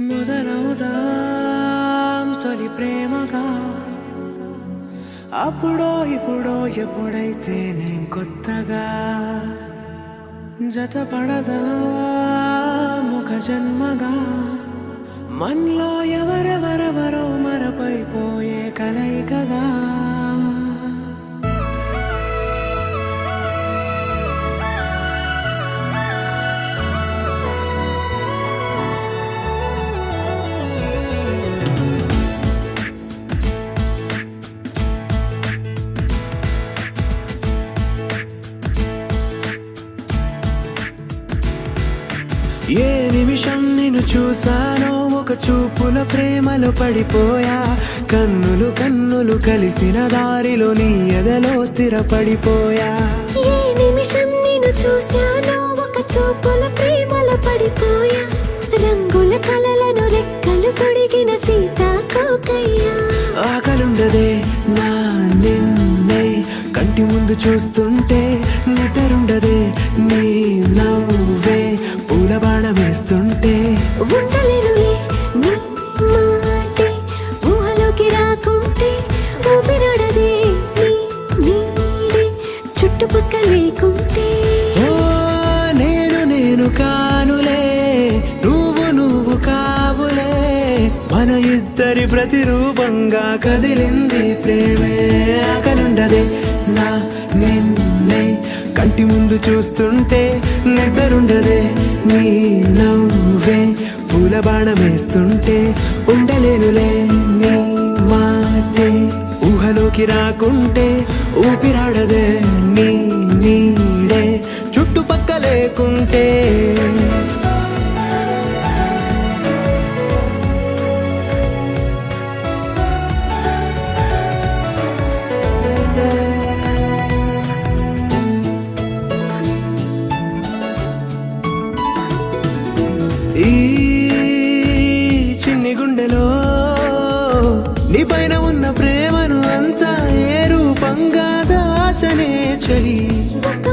మొదలవుదాం తొలి ప్రేమగా అప్పుడో ఇప్పుడో ఎప్పుడైతే నేను కొత్తగా జతపడదా ముఖ జన్మగా మనలో ఎవరెవరెవరో మరపైపోయే కలయికగా ఏ నిమిషం నిన్ను చూసానో ఒక చూపుల ప్రేమలో పడిపోయా కన్నులు కన్నులు కలిసిన దారిలో నీ ఎదలో స్థిరపడిపోయా ఏ నిమిషం నిన్ను చూసానో ఒక చూపుల ప్రేమలో పడిపోయా రంగుల కలలను రెక్కలు తొడిగిన సీతాకోకయ్యా ఆకలుండదే నా నిన్నే కంటి ముందు చూస్తుంటే నిద్రుండదే నీ నవ్వే పూల బాణం వేస్తుంటే ఉండలేనులే నీ మాటే ఊహలోకి రాకుంటే ఊపిరాడదే నీ నీడే చుట్టుపక్కల లేకుంటే ఓ నేను కానులే నువ్వు కావులే మన ఇద్దరి ప్రతిరూపంగా కదిలింది ప్రేమే ఆకలుండదే నా నిన్నే కంటి ముందు చూస్తుంటే నిద్రుండదే నీ నవ్వే పూల బాణం వేస్తుంటే ఉండలేనులే నీ మాటే ఊహలోకి రాకుంటే ఊపిరాడదే నీ నీడే చుట్టుపక్క లేకుంటే ఈ చిన్ని గుండెలో నీ పైన ఉన్న ప్రేమను అంతా ఏ రూపంగా దాచనే చలి ఒక్క